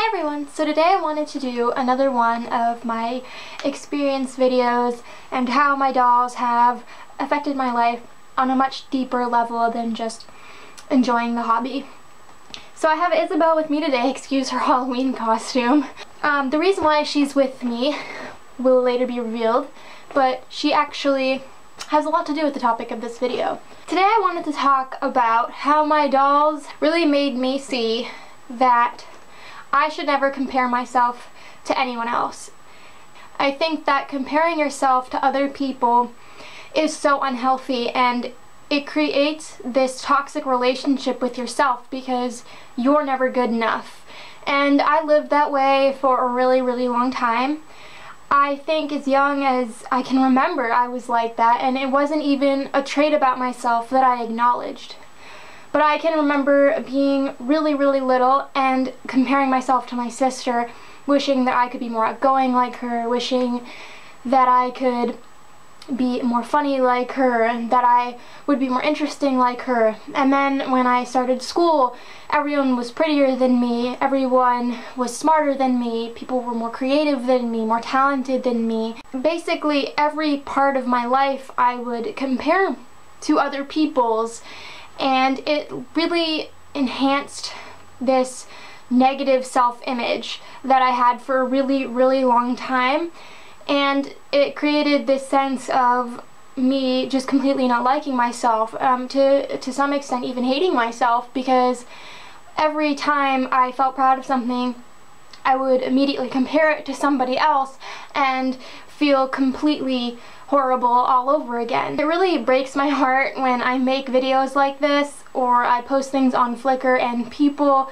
Hey everyone! So today I wanted to do another one of my experience videos and how my dolls have affected my life on a much deeper level than just enjoying the hobby. So I have Isabel with me today, excuse her Halloween costume. The reason why she's with me will later be revealed, but she actually has a lot to do with the topic of this video. Today I wanted to talk about how my dolls really made me see that I should never compare myself to anyone else. I think that comparing yourself to other people is so unhealthy, and it creates this toxic relationship with yourself because you're never good enough. And I lived that way for a really, really long time. I think as young as I can remember I was like that, and it wasn't even a trait about myself that I acknowledged. But I can remember being really, really little and comparing myself to my sister, wishing that I could be more outgoing like her, wishing that I could be more funny like her, and that I would be more interesting like her. And then when I started school, everyone was prettier than me, everyone was smarter than me, people were more creative than me, more talented than me. Basically, every part of my life I would compare to other people's, and it really enhanced this negative self-image that I had for a really, really long time. And it created this sense of me just completely not liking myself, to some extent even hating myself, because every time I felt proud of something, I would immediately compare it to somebody else and feel completely horrible all over again. It really breaks my heart when I make videos like this, or I post things on Flickr and people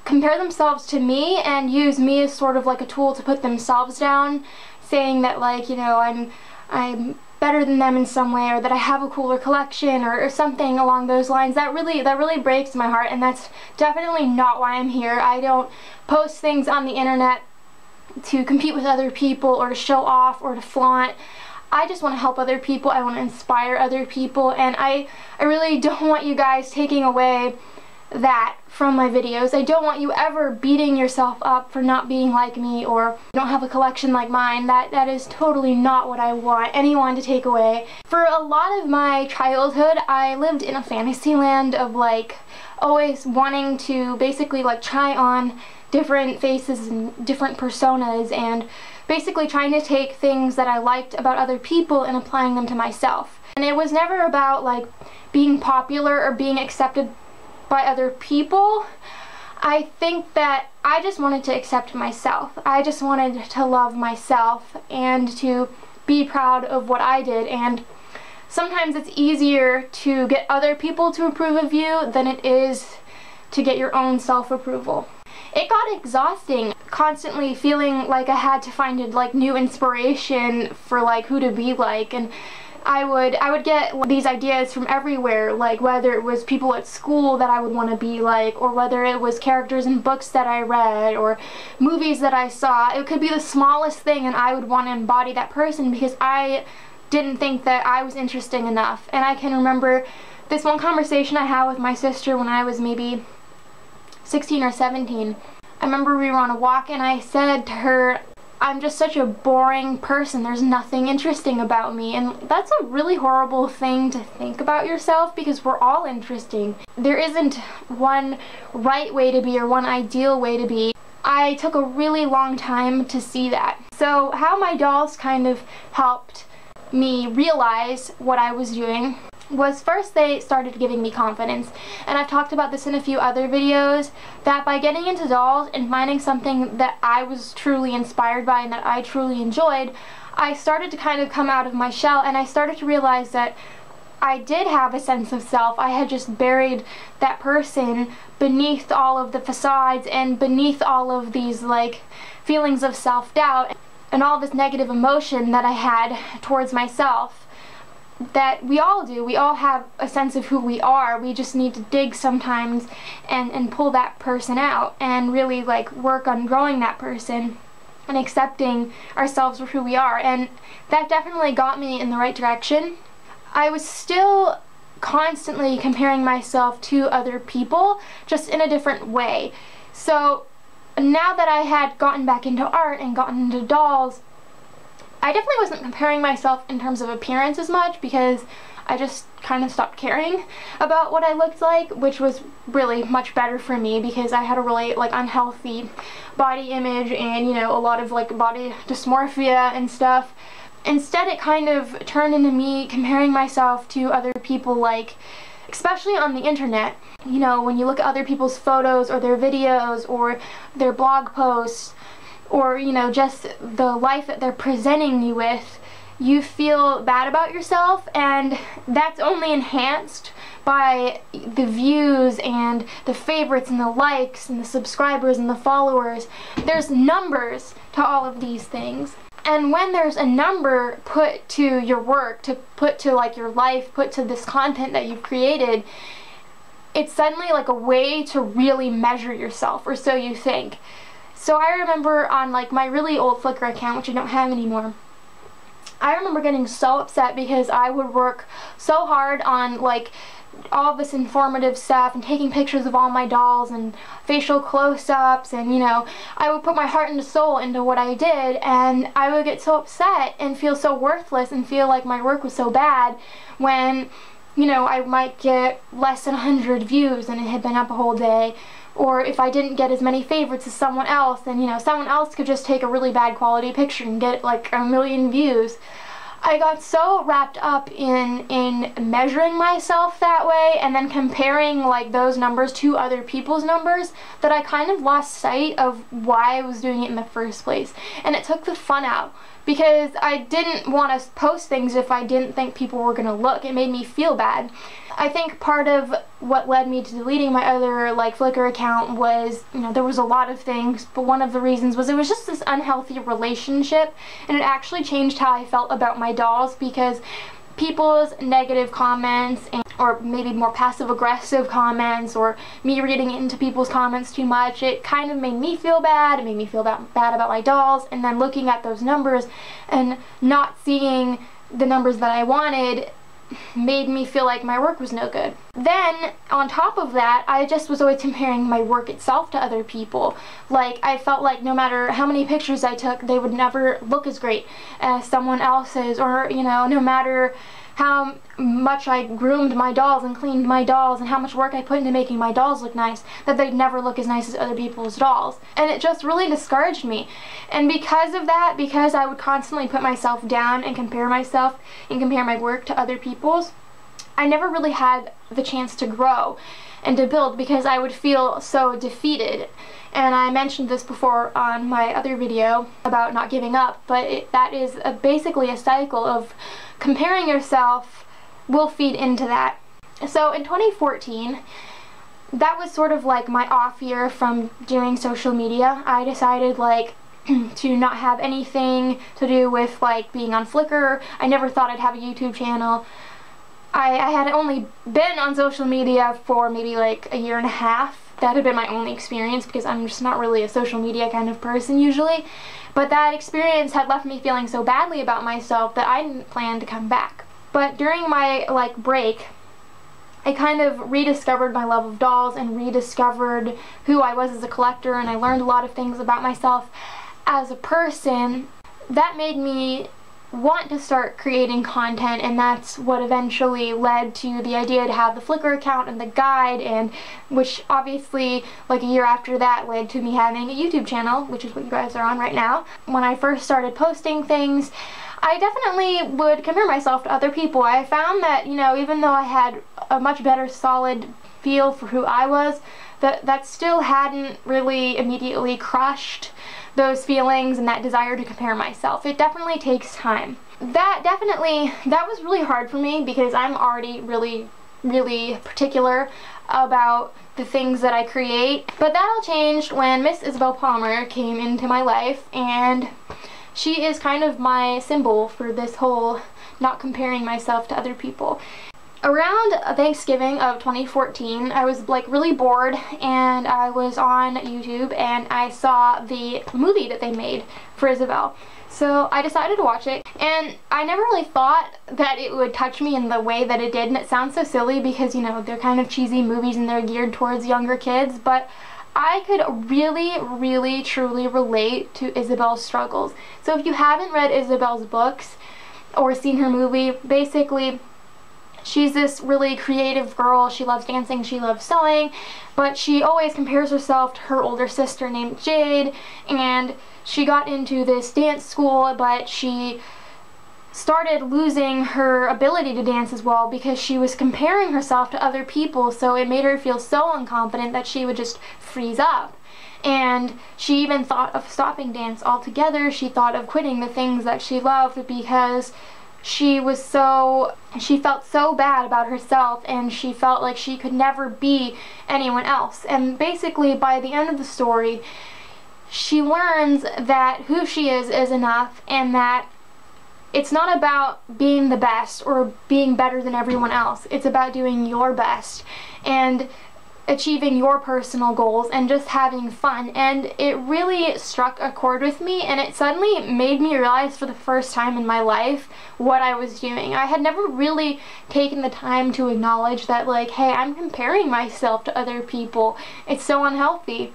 compare themselves to me and use me as sort of like a tool to put themselves down, saying that, like, you know, I'm better than them in some way, or that I have a cooler collection, or something along those lines. That really breaks my heart, and that's definitely not why I'm here. I don't post things on the internet to compete with other people or to show off or to flaunt. I just want to help other people. I want to inspire other people, and I really don't want you guys taking away that from my videos. I don't want you ever beating yourself up for not being like me or don't have a collection like mine. That is totally not what I want anyone to take away. For a lot of my childhood, I lived in a fantasy land of, like, always wanting to basically, like, try on different faces and different personas, and basically trying to take things that I liked about other people and applying them to myself. And it was never about, like, being popular or being accepted by other people. I think that I just wanted to accept myself. I just wanted to love myself and to be proud of what I did. And sometimes it's easier to get other people to approve of you than it is to get your own self-approval. It got exhausting, constantly feeling like I had to find like new inspiration for, like, who to be like, and I would get these ideas from everywhere, like whether it was people at school that I would want to be like, or whether it was characters in books that I read or movies that I saw. It could be the smallest thing and I would want to embody that person because I didn't think that I was interesting enough. And I can remember this one conversation I had with my sister when I was maybe 16 or 17. I remember we were on a walk and I said to her, I'm just such a boring person, there's nothing interesting about me. And that's a really horrible thing to think about yourself, because we're all interesting. There isn't one right way to be or one ideal way to be. I took a really long time to see that. So how my dolls kind of helped me realize what I was doing was, first, they started giving me confidence. And I've talked about this in a few other videos, that by getting into dolls and finding something that I was truly inspired by and that I truly enjoyed, I started to kind of come out of my shell, and I started to realize that I did have a sense of self. I had just buried that person beneath all of the facades and beneath all of these, like, feelings of self-doubt and all this negative emotion that I had towards myself. That we all do. We all have a sense of who we are. We just need to dig sometimes and pull that person out and really, like, work on growing that person and accepting ourselves for who we are. And that definitely got me in the right direction. I was still constantly comparing myself to other people, just in a different way. So now that I had gotten back into art and gotten into dolls, I definitely wasn't comparing myself in terms of appearance as much, because I just kind of stopped caring about what I looked like, which was really much better for me, because I had a really like unhealthy body image and, you know, a lot of like body dysmorphia and stuff. Instead, it kind of turned into me comparing myself to other people, like, especially on the internet. You know, when you look at other people's photos or their videos or their blog posts, or, you know, just the life that they're presenting you with, you feel bad about yourself, and that's only enhanced by the views and the favorites and the likes and the subscribers and the followers. There's numbers to all of these things. And when there's a number put to your work, put to like your life, put to this content that you've created, it's suddenly like a way to really measure yourself, or so you think. So I remember on like my really old Flickr account, which I don't have anymore, I remember getting so upset because I would work so hard on like all this informative stuff and taking pictures of all my dolls and facial close-ups, and, you know, I would put my heart and soul into what I did, and I would get so upset and feel so worthless and feel like my work was so bad when, you know, I might get less than 100 views and it had been up a whole day. Or if I didn't get as many favorites as someone else, then, you know, someone else could just take a really bad quality picture and get like 1 million views. I got so wrapped up in measuring myself that way and then comparing like those numbers to other people's numbers that I kind of lost sight of why I was doing it in the first place. And it took the fun out, because I didn't want to post things if I didn't think people were going to look. It made me feel bad. I think part of what led me to deleting my other like Flickr account was, you know, there was a lot of things, but one of the reasons was it was just this unhealthy relationship, and it actually changed how I felt about my dolls, because people's negative comments or maybe more passive-aggressive comments, or me reading into people's comments too much, it kind of made me feel bad. It made me feel bad about my dolls, and then looking at those numbers and not seeing the numbers that I wanted made me feel like my work was no good. Then, on top of that, I just was always comparing my work itself to other people. Like, I felt like no matter how many pictures I took, they would never look as great as someone else's, or, you know, no matter how much I groomed my dolls and cleaned my dolls and how much work I put into making my dolls look nice, that they'd never look as nice as other people's dolls. And it just really discouraged me. And because of that, because I would constantly put myself down and compare myself and compare my work to other people's, I never really had the chance to grow and to build, because I would feel so defeated. And I mentioned this before on my other video about not giving up, but that is basically a cycle of comparing yourself will feed into that. So in 2014, that was sort of like my off year from doing social media. I decided like to not have anything to do with like being on Flickr. I never thought I'd have a YouTube channel. I had only been on social media for maybe like a year and a half. That had been my only experience, because I'm just not really a social media kind of person usually. But that experience had left me feeling so badly about myself that I didn't plan to come back. But during my like break, I kind of rediscovered my love of dolls and rediscovered who I was as a collector, and I learned a lot of things about myself as a person that made me want to start creating content, and that's what eventually led to the idea to have the Flickr account and the guide, and which obviously like a year after that led to me having a YouTube channel, which is what you guys are on right now. When I first started posting things, I definitely would compare myself to other people. I found that, you know, even though I had a much better solid feel for who I was, that still hadn't really immediately crushed those feelings and that desire to compare myself. It definitely takes time. That was really hard for me, because I'm already really particular about the things that I create. But that all changed when Miss Isabel Palmer came into my life, and she is kind of my symbol for this whole not comparing myself to other people. Around Thanksgiving of 2014, I was like really bored, and I was on YouTube and I saw the movie that they made for Isabel. So I decided to watch it, and I never really thought that it would touch me in the way that it did, and it sounds so silly because, you know, they're kind of cheesy movies and they're geared towards younger kids, but I could really truly relate to Isabel's struggles. So if you haven't read Isabel's books or seen her movie, basically she's this really creative girl. She loves dancing, she loves sewing, but she always compares herself to her older sister named Jade, and she got into this dance school, but she started losing her ability to dance as well because she was comparing herself to other people, so it made her feel so unconfident that she would just freeze up. And she even thought of stopping dance altogether. She thought of quitting the things that she loved because she felt so bad about herself, and she felt like she could never be anyone else. And basically by the end of the story, she learns that who she is enough, and that it's not about being the best or being better than everyone else. It's about doing your best and achieving your personal goals and just having fun. And it really struck a chord with me, and it suddenly made me realize for the first time in my life what I was doing. I had never really taken the time to acknowledge that, like, hey, I'm comparing myself to other people. It's so unhealthy.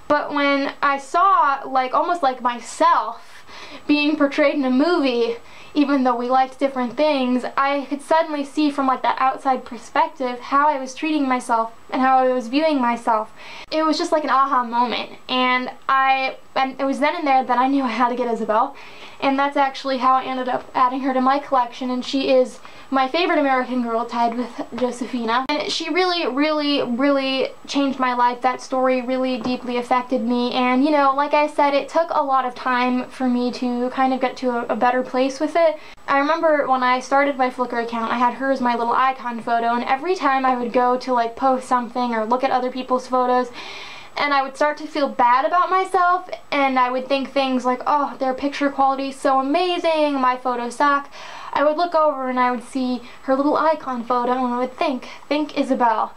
But when I saw, like, almost like myself being portrayed in a movie, even though we liked different things, I could suddenly see from like that outside perspective how I was treating myself and how I was viewing myself. It was just like an aha moment, and it was then and there that I knew I had to get Isabel, and that's actually how I ended up adding her to my collection. And she is my favorite American Girl, tied with Josefina, and she really changed my life. That story really deeply affected me, and you know, like I said, it took a lot of time for me to kind of get to a better place with it. I remember when I started my Flickr account, I had her as my little icon photo, and every time I would go to like post something or look at other people's photos, and I would start to feel bad about myself, and I would think things like, oh, their picture quality is so amazing, my photos suck. I would look over and I would see her little icon photo, and I would think Isabel.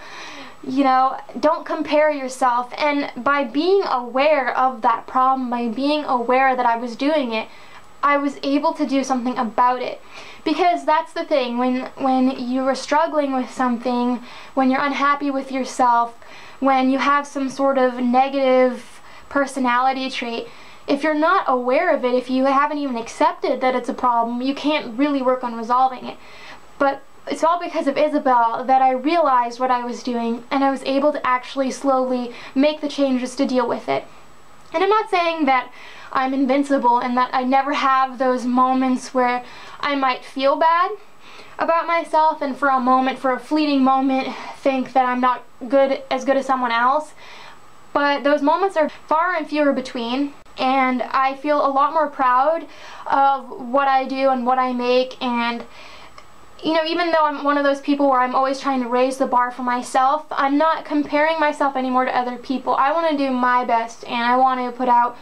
You know, don't compare yourself. And by being aware of that problem, by being aware that I was doing it, I was able to do something about it. Because that's the thing, when you are struggling with something, when you're unhappy with yourself, when you have some sort of negative personality trait, if you're not aware of it, if you haven't even accepted that it's a problem, you can't really work on resolving it. But it's all because of Isabel that I realized what I was doing, and I was able to actually slowly make the changes to deal with it. And I'm not saying that I'm invincible and that I never have those moments where I might feel bad about myself and for a fleeting moment think that I'm not as good as someone else. But those moments are far and fewer between, and I feel a lot more proud of what I do and what I make. And you know, even though I'm one of those people where I'm always trying to raise the bar for myself, I'm not comparing myself anymore to other people. I want to do my best, and I want to put out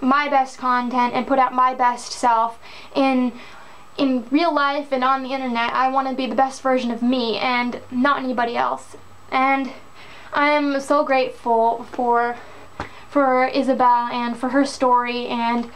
my best content and put out my best self in real life and on the internet. I want to be the best version of me and not anybody else. And I'm so grateful for Isabel and for her story, and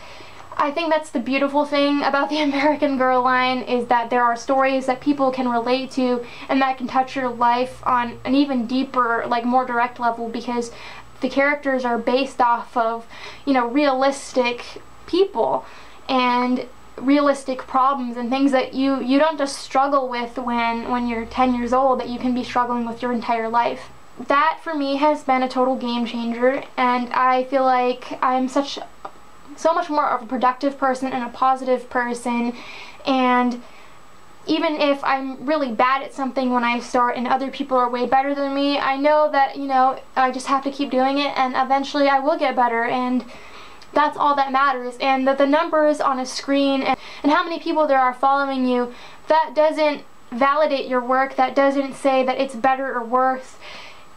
I think that's the beautiful thing about the American Girl line, is that there are stories that people can relate to and that can touch your life on an even deeper, like more direct level, because the characters are based off of, you know, realistic people and realistic problems and things that you don't just struggle with when you're 10 years old, that you can be struggling with your entire life. That for me has been a total game changer, and I feel like I'm so much more of a productive person and a positive person. And even if I'm really bad at something when I start and other people are way better than me, I know that, you know, I just have to keep doing it, and eventually I will get better, and that's all that matters. And that the numbers on a screen and how many people there are following you, that doesn't validate your work, that doesn't say that it's better or worse.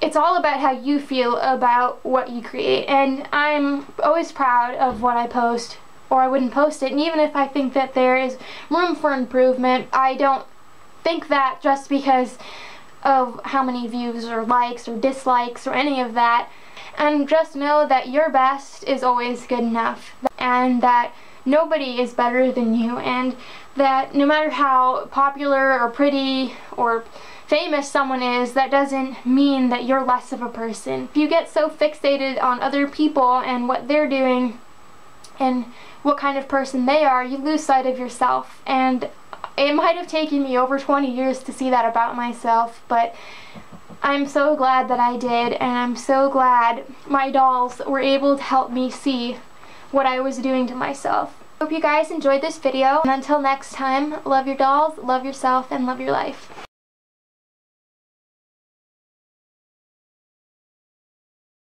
It's all about how you feel about what you create, and I'm always proud of what I post, or I wouldn't post it. And even if I think that there is room for improvement, I don't think that just because of how many views or likes or dislikes or any of that. And just know that your best is always good enough, and that nobody is better than you, and that no matter how popular or pretty or famous someone is, that doesn't mean that you're less of a person. If you get so fixated on other people and what they're doing and what kind of person they are, you lose sight of yourself. And it might have taken me over 20 years to see that about myself, but I'm so glad that I did, and I'm so glad my dolls were able to help me see what I was doing to myself. Hope you guys enjoyed this video, and until next time, love your dolls, love yourself, and love your life.